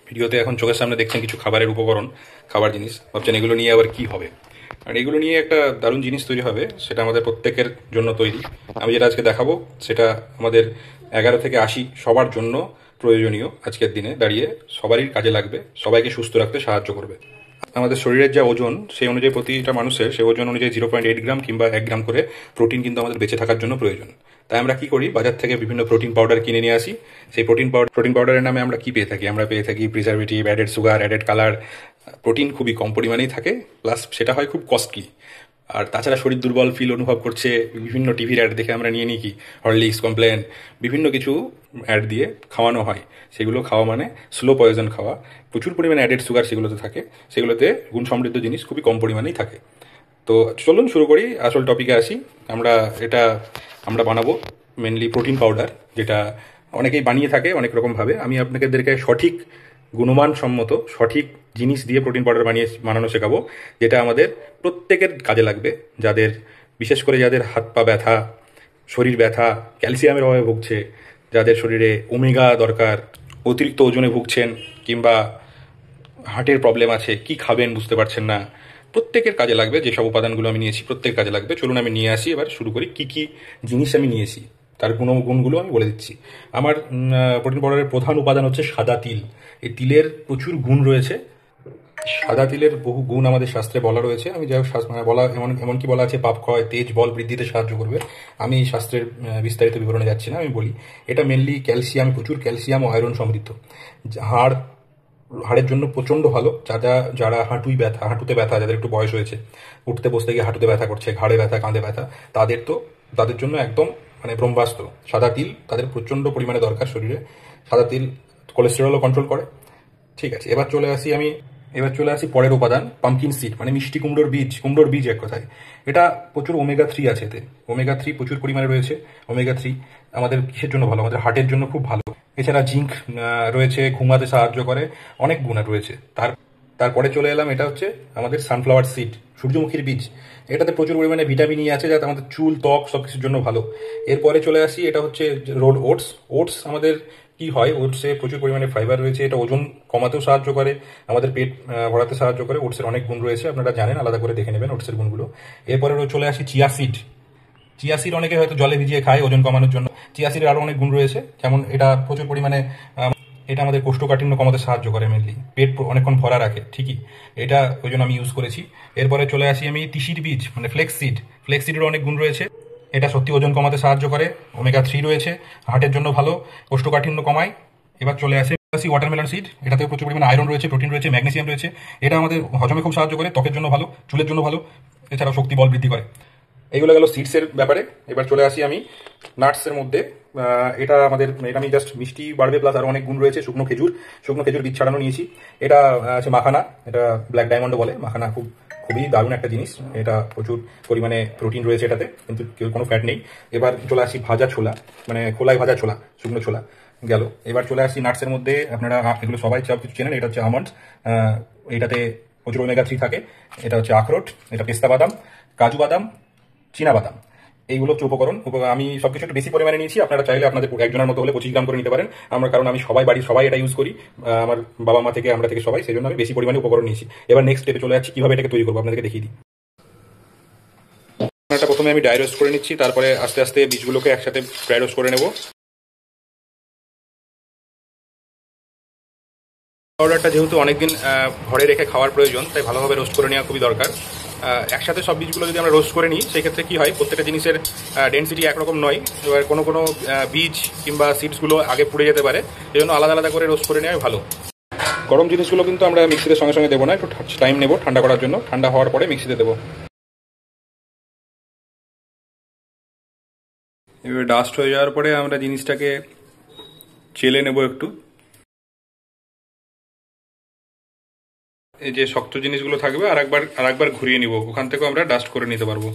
ভিডিওতে এখন চোখের সামনে দেখছেন কিছু খাবারের উপকরণ, খাবার জিনিস। ভাবছেন এগুলো নিয়ে আবার কি হবে। আর এগুলো নিয়ে একটা দারুণ জিনিস তৈরি হবে, সেটা আমাদের প্রত্যেকের জন্য তৈরি। আমি যেটা আজকে দেখাবো সেটা আমাদের 11 থেকে 80 সবার জন্য প্রয়োজনীয়। আজকের দিনে দাঁড়িয়ে সবারই কাজে লাগবে, সবাইকে সুস্থ রাখতে সাহায্য করবে। আমাদের শরীরের যা ওজন, সেই অনুযায়ী প্রতিটা মানুষের সেই ওজন অনুযায়ী 0.8 গ্রাম কিংবা 1 গ্রাম করে প্রোটিন কিন্তু আমাদের বেঁচে থাকার জন্য প্রয়োজন। তাই আমরা কি করি, বাজার থেকে বিভিন্ন প্রোটিন পাউডার কিনে নিয়ে আসি। সেই প্রোটিন পাউডারের নামে আমরা কি পেয়ে থাকি? আমরা পেয়ে থাকি preservative, added sugar, added colour. Protein খুবই কম পরিমাণেই থাকে, প্লাস সেটা হয় খুব কস্টলি। আর তাছাড়া শরীর দুর্বল ফিল অনুভব করছে, বিভিন্ন টিভির অ্যাড দেখে আমরা নিয়ে নিই কি হরলিক্স, কমপ্লেন, বিভিন্ন কিছু অ্যাড দিয়ে খাওয়ানো হয়। সেগুলো খাওয়া মানে স্লো পয়জন খাওয়া। প্রচুর পরিমাণে অ্যাডেড সুগার সেগুলোতে থাকে, সেগুলোতে গুণ সমৃদ্ধ জিনিস খুবই কম পরিমাণেই থাকে। তো চলুন শুরু করি, আসল টপিকে আসি। আমরা বানাবো মেনলি প্রোটিন পাউডার, যেটা অনেকেই বানিয়ে থাকে অনেক রকমভাবে। আমি আপনাদেরকে সঠিক গুণমানসম্মত সঠিক জিনিস দিয়ে প্রোটিন পাউডার বানানো শেখাবো, যেটা আমাদের প্রত্যেকের কাজে লাগবে। বিশেষ করে যাদের হাত পা ব্যথা, শরীর ব্যথা, ক্যালসিয়ামের অভাবে ভুগছে, যাদের শরীরে ওমেগা দরকার, অতিরিক্ত ওজনে ভুগছেন, কিংবা হার্টের প্রবলেম আছে, কি খাবেন বুঝতে পারছেন না, প্রত্যেকের কাজে লাগবে। যেসব উপাদানগুলো আমি নিয়েছি প্রত্যেকের কাজে লাগবে। চলুন আমি নিয়ে আসি, এবার শুরু করি। কি কি জিনিস আমি নিয়েছি তার গুণগুলো আমি বলে দিচ্ছি। আমার প্রোটিন পাউডারের প্রধান উপাদান হচ্ছে সাদা তিল। এই তিলের প্রচুর গুণ রয়েছে। সাদা তিলের বহু গুণ আমাদের শাস্ত্রে বলা রয়েছে। আমি যাই হোক বলা এমনকি বলা আছে পাপ ক্ষয়, তেজ, বল বৃদ্ধিতে সাহায্য করবে। আমি এই শাস্ত্রের বিস্তারিত বিবরণে যাচ্ছি না, আমি বলি এটা মেনলি প্রচুর ক্যালসিয়াম ও আয়রন সমৃদ্ধ। হাড়ের জন্য প্রচণ্ড ভালো। যারা হাঁটুতে ব্যথা, যাদের একটু বয়স হয়েছে, উঠতে বসতে গিয়ে হাঁটুতে ব্যথা করছে, ঘাড়ে ব্যথা, কাঁধে ব্যথা, তাদের জন্য একদম মানে ব্রহ্মাস্ত্র। সাদা তিল তাদের প্রচণ্ড পরিমাণে দরকার শরীরে। সাদা তিল কোলেস্টেরলও কন্ট্রোল করে। ঠিক আছে, এবার চলে আসি পরের উপাদান, পাম্পকিন সিড, মানে মিষ্টি কুমড়োর বীজ এক কথায়। এটা প্রচুর ওমেগা 3 আছে এতে। ওমেগা 3 প্রচুর পরিমাণে রয়েছে। ওমেগা 3 আমাদের কিসের জন্য ভালো? আমাদের হার্টের জন্য খুব ভালো। এছাড়া জিঙ্ক রয়েছে, ঘুমাতে সাহায্য করে, অনেক গুণ রয়েছে। তারপরে চলে এলাম, এটা হচ্ছে আমাদের সানফ্লাওয়ার সিড, সূর্যমুখীর বীজ। এটাতে প্রচুর পরিমাণে ভিটামিন ই আছে, যাতে আমাদের চুল, ত্বক সবকিছুর জন্য ভালো। এরপরে চলে আসি, এটা হচ্ছে রোল ওটস। আমাদের কি হয়, ওটসে প্রচুর পরিমাণে ফাইবার রয়েছে। এটা ওজন কমাতেও সাহায্য করে, আমাদের পেট ভরাতে সাহায্য করে। ওটসের অনেক গুণ রয়েছে, আপনারা জানেন, আলাদা করে দেখে নেবেন ওটসের গুণগুলো। এরপরে চলে আসি চিয়া সিড। অনেকে হয়তো জলে ভিজিয়ে খায় ওজন কমানোর জন্য। চিয়া সিডের আরো অনেক গুণ রয়েছে, যেমন এটা প্রচুর পরিমাণে এটা আমাদের কোষ্ঠকাঠিন্য কমাতে সাহায্য করে, মেনলি পেট অনেকক্ষণ ভরা রাখে। ঠিকই, এটা ওই জন্য আমি ইউজ করেছি। এরপরে চলে আসি আমি তিসির বীজ, মানে ফ্লেক্সিডের অনেক গুণ রয়েছে। এটা সত্যি ওজন কমাতে সাহায্য করে। ওমেগা 3 রয়েছে, হার্টের জন্য ভালো, কোষ্ঠকাঠিন্য কমায়। এবার চলে আসি ওয়াটারমেলন সিড। এটাতে প্রচুর পরিমাণে আয়রন রয়েছে, প্রোটিন রয়েছে, ম্যাগনেসিয়াম রয়েছে। এটা আমাদের হজমে খুব সাহায্য করে, ত্বকের জন্য ভালো, চুলের জন্য ভালো। এছাড়াও শক্তি, বল বৃদ্ধি করে। এইগুলো গেল সিডসের ব্যাপারে। এবার চলে আসি আমি নাটসের মধ্যে। এটা আমি জাস্ট মিষ্টি বাড়বে, প্লাস আরো অনেক গুণ রয়েছে। শুকনো খেজুর বীজ ছাড়ানো নিয়েছি। এটা আছে মাখানা, এটা ব্ল্যাক ডায়মন্ডও বলে। মাখানা খুবই দারুণ একটা জিনিস। এটা প্রচুর পরিমাণে প্রোটিন রয়েছে এটাতে, কিন্তু কোনো ফ্যাট নেই। এবার চলে আসি ভাজা ছোলা, মানে খোলায় ভাজা ছোলা, শুকনো ছোলা গেল। এবার চলে আসি নাটসের মধ্যে। আপনারা এগুলো সবাই সব কিছু চেনেন। এটা হচ্ছে আমন্ডস। এটাতে প্রচুর ওমেগা 3 থাকে। এটা হচ্ছে আখরোট, এটা পেস্তা বাদাম, কাজু বাদাম, চীনা বাদাম। এইগুলো হচ্ছে উপকরণ। আমি সবকিছু একটু বেশি পরিমাণে নিয়েছি। আপনারা চাইলে আপনাদের একজনের মতো হলে 25 গ্রাম করে নিতে পারেন। কারণ আমি বাড়ির সবাই এটা ইউজ করি, আমার বাবা মা থেকে, আমরা থেকে সবাই, সেই জন্য আমি বেশি পরিমাণে উপকরণ নিয়েছি। এবার নেক্সট স্টেপে চলে যাচ্ছি কিভাবে এটাকে তৈরি করবো, আপনাদেরকে দেখিয়ে দিই। এটা প্রথমে আমি ড্রাই রোস্ট করে নিচ্ছি, তারপরে আস্তে আস্তে বীজগুলোকে একসাথে ড্রাই রোস্ট করে নেব। পাউডারটা যেহেতু অনেকদিন ঘরে রেখে খাওয়ার প্রয়োজন, তাই ভালোভাবে রোস্ট করে নেওয়া খুবই দরকার। একসাথে সব বীজগুলো যদি আমরা রোস্ট করে নিই, সেক্ষেত্রে কি হয়, প্রত্যেকটা জিনিসের ডেন্সিটি একরকম নয়। এবার কোনো বীজ কিংবা সিডসগুলো আগে পুড়ে যেতে পারে, এই জন্য আলাদা আলাদা করে রোস্ট করে নেওয়াই ভালো। গরম জিনিসগুলো কিন্তু আমরা মিক্সিতে সঙ্গে সঙ্গে দেবো না, একটু টাইম নেবো ঠান্ডা করার জন্য। ঠান্ডা হওয়ার পরে মিক্সিতে দেবো। এবার ডাস্ট হয়ে যাওয়ার পরে আমরা জিনিসটাকে চেলে নেব একটু। এই যে শক্ত জিনিসগুলো থাকবে আর একবার ঘুরিয়ে নিব, ওখান থেকেও আমরা ডাস্ট করে নিতে পারবো।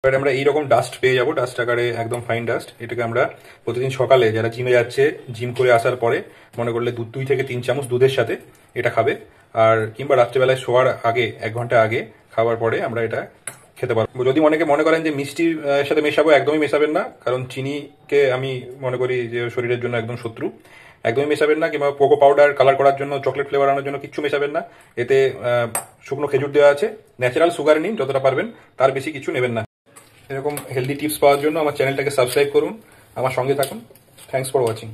এবার আমরা এইরকম ডাস্ট পেয়ে যাবো, ডাস্ট আকারে একদম ফাইন ডাস্ট। এটাকে আমরা প্রতিদিন সকালে, যারা জিমে যাচ্ছে, জিম করে আসার পরে মনে করলে 2 থেকে 3 চামচ দুধের সাথে এটা খাবে। আর কিংবা রাত্রেবেলায় শোয়ার আগে 1 ঘন্টা আগে খাওয়ার পরে আমরা এটা খেতে পারবো। যদি অনেকে মনে করেন যে মিষ্টির সাথে মেশাবো, একদমই মেশাবেন না, কারণ চিনিকে আমি মনে করি যে শরীরের জন্য একদম শত্রু। একদমই মেশাবেন না, কিংবা কোকো পাউডার কালার করার জন্য, চকলেট ফ্লেভার আনার জন্য কিচ্ছু মেশাবেন না। এতে শুকনো খেজুর দেওয়া আছে, ন্যাচারাল সুগার নিন যতটা পারবেন, তার বেশি কিছু নেবেন না। এরকম হেলদি টিপস পাওয়ার জন্য আমার চ্যানেলটাকে সাবস্ক্রাইব করুন, আমার সঙ্গে থাকুন। Thanks for watching.